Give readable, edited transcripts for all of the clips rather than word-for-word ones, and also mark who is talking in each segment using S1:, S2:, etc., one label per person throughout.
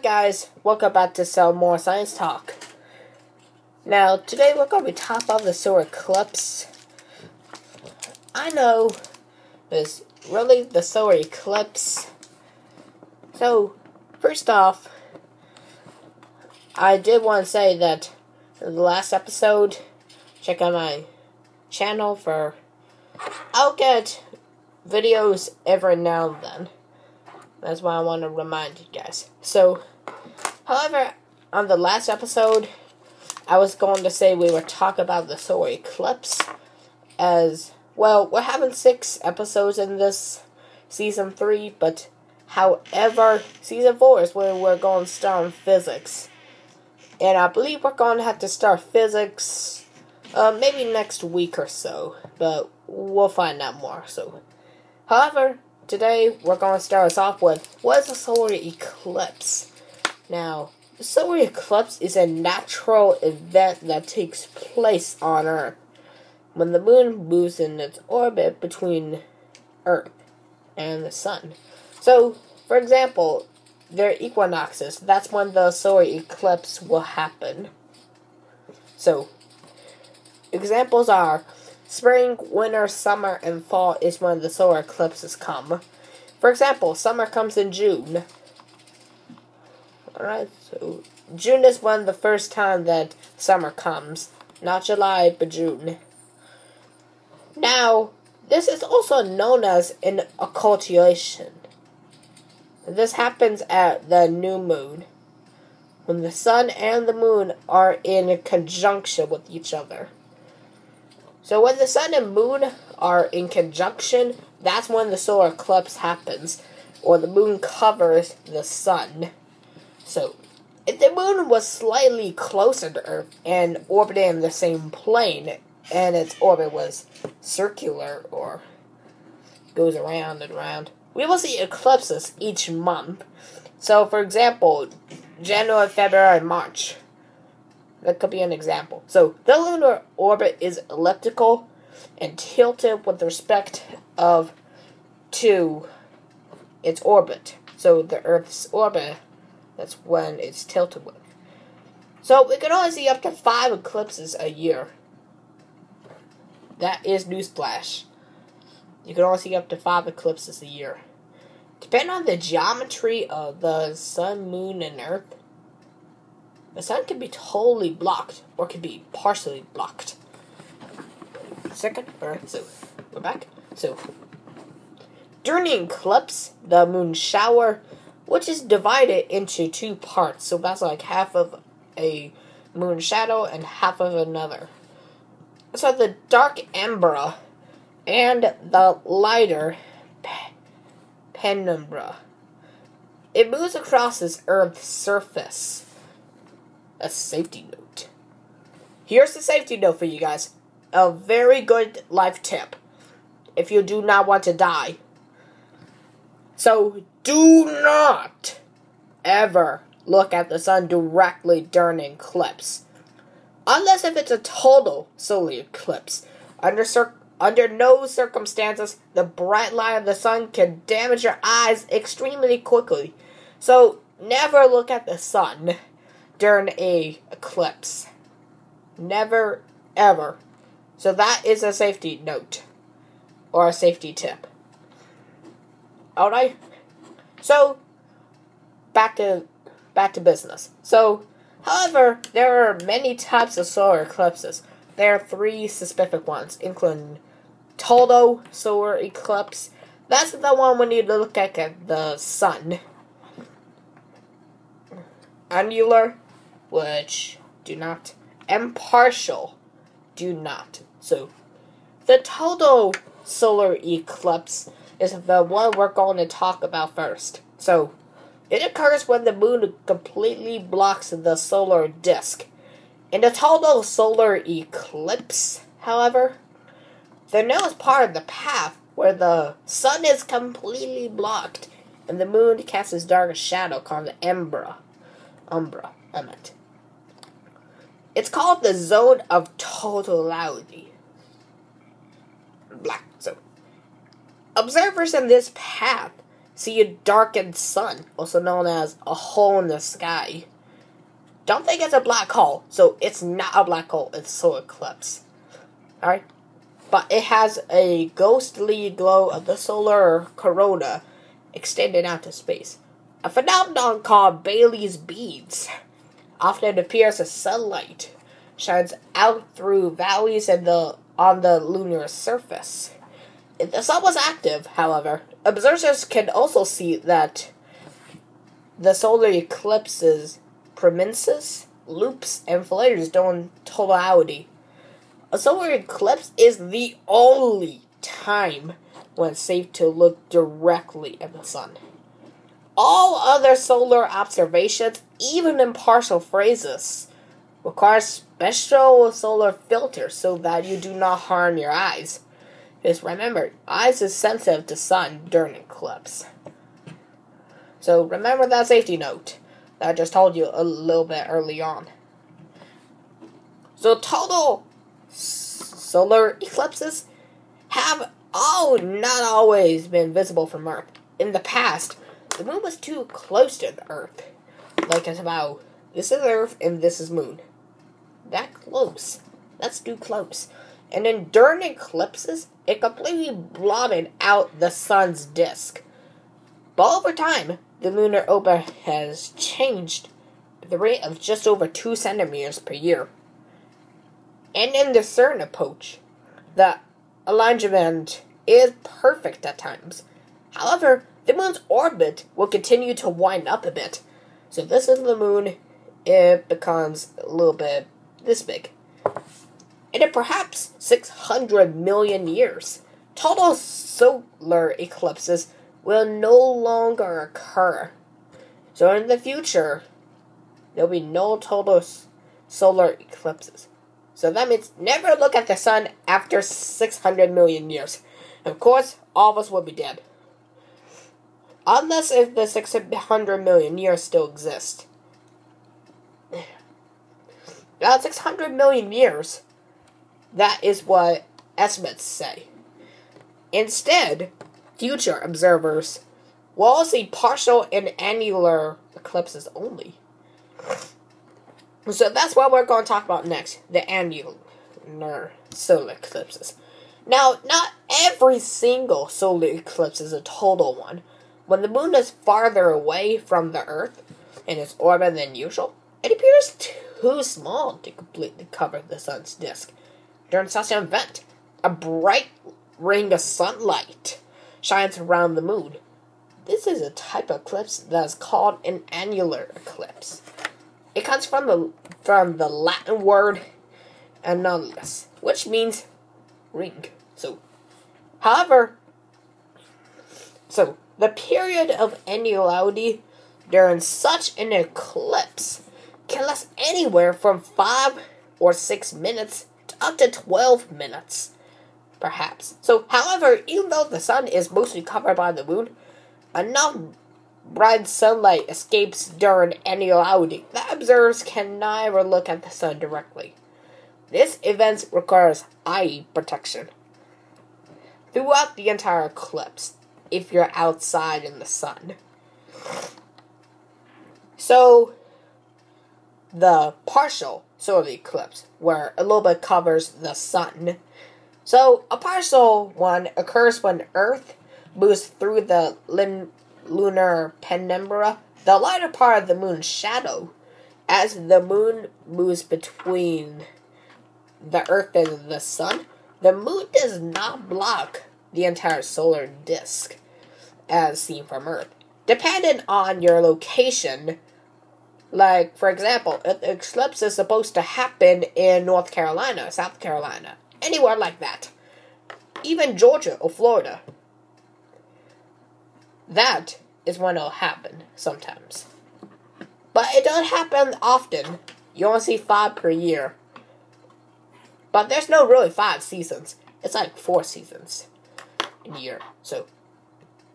S1: guys, welcome back to some more science talk. Now, today we're going to be talking about the solar eclipse. I know it's really the solar eclipse. So, first off, I did want to say that in the last episode, check out my channel for, I'll get videos every now and then. That's why I want to remind you guys. So, however, on the last episode, I was going to say we would talk about the solar eclipse. As, well, we're having 6 episodes in this Season 3, but however, Season 4 is where we're going to start on physics. And I believe we're going to have to start physics maybe next week or so, but we'll find out more. So, however, today we're going to start us off with, what is a solar eclipse? Now, the solar eclipse is a natural event that takes place on Earth when the moon moves in its orbit between Earth and the sun. So, for example, there are equinoxes. That's when the solar eclipse will happen. So, examples are spring, winter, summer, and fall is when the solar eclipses come. For example, summer comes in June. Alright, so June is when the first time that summer comes. Not July, but June. Now, this is also known as an occultation. This happens at the new moon, when the sun and the moon are in conjunction with each other. So when the sun and moon are in conjunction, that's when the solar eclipse happens, or the moon covers the sun. So, if the moon was slightly closer to Earth and orbiting in the same plane, and its orbit was circular or goes around and around, we will see eclipses each month. So, for example, January, February, and March. That could be an example. So, the lunar orbit is elliptical and tilted with respect to its orbit. So, the Earth's orbit, that's when it's tilted with. So, we can only see up to 5 eclipses a year. That is newsflash. You can only see up to 5 eclipses a year. Depending on the geometry of the sun, moon, and Earth, the sun can be totally blocked, or can be partially blocked. Second, alright, so, we're back. So, during the eclipse, the moon shower, which is divided into 2 parts, so that's like half of a moon shadow and half of another. So the dark umbra and the lighter penumbra, it moves across this Earth's surface. A safety note. Here's the safety note for you guys. A very good life tip if you do not want to die. So, do not ever look at the sun directly during an eclipse. Unless if it's a total solar eclipse. Under no circumstances, the bright light of the sun can damage your eyes extremely quickly. So, never look at the sun during an eclipse. Never, ever. So that is a safety note. Or a safety tip. Alright? So, back to business. So, however, there are many types of solar eclipses. There are 3 specific ones, including total solar eclipse. That's the one when you look at the sun. Annular, which do not. And partial, do not. So, the total solar eclipse is the one we're going to talk about first. So, it occurs when the moon completely blocks the solar disk. In the total solar eclipse, however, there now is part of the path where the sun is completely blocked and the moon casts its darkest shadow called the umbra, I meant. It's called the zone of totality. Black. So, observers in this path see a darkened sun, also known as a hole in the sky. Don't think it's a black hole, so it's not a black hole, it's a solar eclipse. Alright? But it has a ghostly glow of the solar corona extended out to space. A phenomenon called Bailey's beads often appears as sunlight shines out through valleys on the lunar surface. If the sun was active, however, observers can also see that the solar eclipse's premises, loops, and flares during totality. A solar eclipse is the only time when it's safe to look directly at the sun. All other solar observations, even in partial phases, require special solar filters so that you do not harm your eyes. Just remember, eyes is sensitive to sun during eclipse. So remember that safety note that I just told you a little bit early on. So total solar eclipses have not always been visible from Earth. In the past, the moon was too close to the Earth. Like it's about, this is Earth and this is moon. That close. That's too close. And then during eclipses, it completely blotted out the sun's disk. But over time, the lunar orbit has changed at the rate of just over 2 centimeters per year. And in the certain approach, the alignment is perfect at times. However, the moon's orbit will continue to wind up a bit. So this is the moon, it becomes a little bit this big. And in perhaps 600 million years, total solar eclipses will no longer occur. So in the future, there will be no total solar eclipses. So that means never look at the sun after 600 million years. Of course, all of us will be dead. Unless if the 600 million years still exist. Now, 600 million years, that is what estimates say. Instead, future observers will see partial and annular eclipses only. So that's what we're going to talk about next, the annular solar eclipses. Now, not every single solar eclipse is a total one. When the moon is farther away from the Earth in its orbit than usual, it appears too small to completely cover the sun's disk. During such an event, a bright ring of sunlight shines around the moon. This is a type of eclipse that is called an annular eclipse. It comes from the Latin word annulus, which means ring. The period of annularity during such an eclipse can last anywhere from 5 or 6 minutes to up to 12 minutes, perhaps. However, even though the sun is mostly covered by the moon, enough bright sunlight escapes during annularity that observers can never look at the sun directly. This event requires eye protection throughout the entire eclipse if you're outside in the sun. So, the partial solar eclipse, where a little bit covers the sun. So, a partial one occurs when Earth moves through the lunar penumbra, the lighter part of the moon's shadow, as the moon moves between the Earth and the sun. The moon does not block the entire solar disk, as seen from Earth. Depending on your location, like, for example, if the eclipse is supposed to happen in North Carolina, South Carolina, anywhere like that, even Georgia or Florida, that is when it'll happen sometimes. But it doesn't happen often. You only see 5 per year. But there's no really 5 seasons. It's like 4 seasons in a year.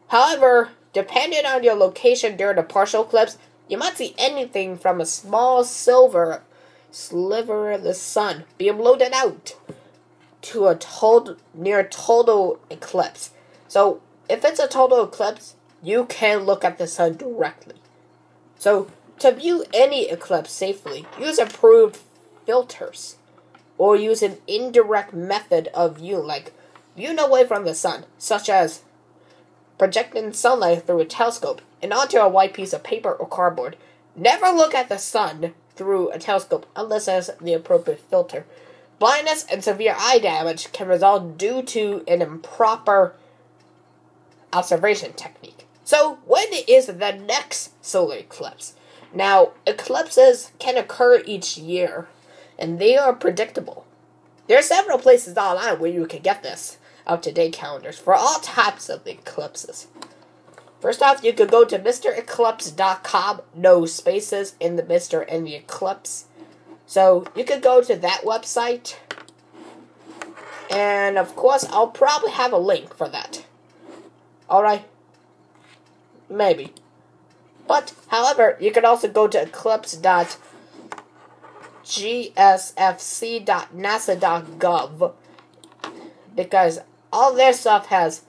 S1: However, depending on your location during a partial eclipse, you might see anything from a small silver sliver of the sun being blown out to a near total eclipse. So, if it's a total eclipse, you can look at the sun directly. So, to view any eclipse safely, use approved filters. Or use an indirect method of view, like viewing away from the sun, such as projecting sunlight through a telescope and onto a white piece of paper or cardboard. Never look at the sun through a telescope unless it has the appropriate filter. Blindness and severe eye damage can result due to an improper observation technique. So, when is the next solar eclipse? Now, eclipses can occur each year, and they are predictable. There are several places online where you can get this up-to-date calendars for all types of eclipses. First off, you could go to MrEclipse.com, no spaces in the Mr. and the Eclipse. So, you could go to that website, and of course, I'll probably have a link for that. Alright? Maybe. But, however, you can also go to eclipse.gsfc.nasa.gov, because all their stuff has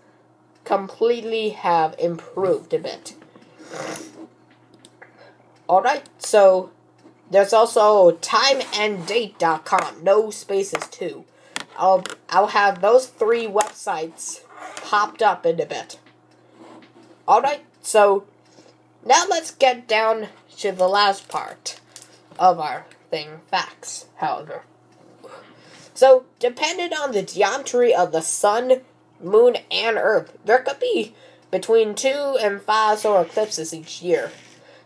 S1: completely improved a bit. Alright, so there's also timeanddate.com, no spaces too. I'll have those 3 websites popped up in a bit. Alright, so now let's get down to the last part of our thing, facts, however. So, depending on the geometry of the sun, moon, and earth, there could be between 2 and 5 solar eclipses each year.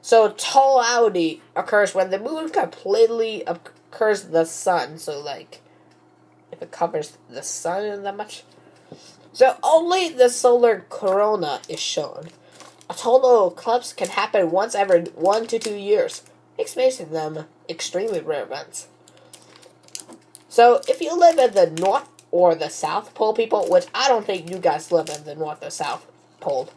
S1: So, totality occurs when the moon completely occurs the sun. So, like, if it covers the sun that much. So, only the solar corona is shown. A total eclipse can happen once every 1 to 2 years, making them extremely rare events. So, if you live in the North or the South Pole, people, which I don't think you guys live in the North or South Pole,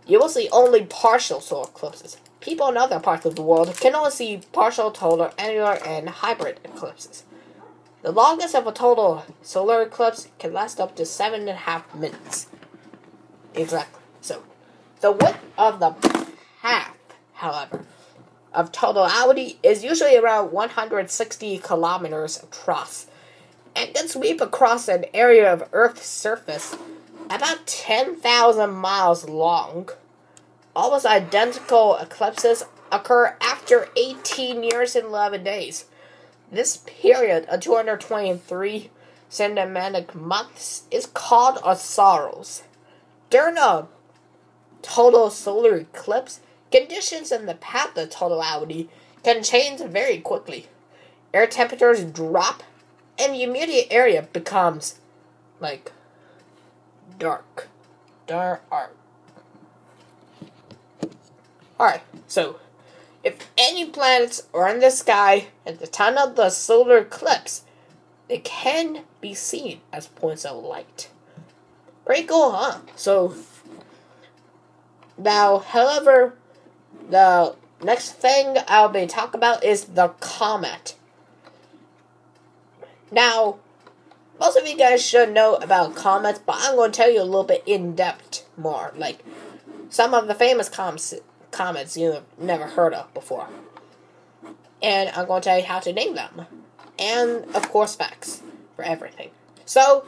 S1: you will see only partial solar eclipses. People in other parts of the world can only see partial, total, annular, and hybrid eclipses. The longest of a total solar eclipse can last up to 7.5 minutes. Exactly. So, the width of the path, however, of totality is usually around 160 kilometers across, and can sweep across an area of Earth's surface about 10,000 miles long. Almost identical eclipses occur after 18 years and 11 days. This period of 223 synodic months is called a Saros. During a total solar eclipse, conditions in the path of totality can change very quickly. Air temperatures drop, and the immediate area becomes, like, dark. Alright, so, if any planets are in the sky at the time of the solar eclipse, they can be seen as points of light. Pretty cool, huh? So, now, however, the next thing I'll be talking about is the comet. Now, most of you guys should know about comets, but I'm going to tell you a little bit in depth more. Like, some of the famous comets you've never heard of before. And I'm going to tell you how to name them. And, of course, facts for everything. So,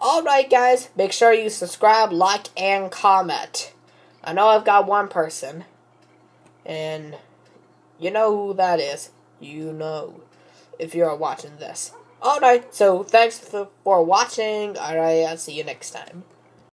S1: alright guys, make sure you subscribe, like, and comment. I know I've got one person. And you know who that is. You know, if you're watching this. Alright, so thanks for watching. Alright, I'll see you next time.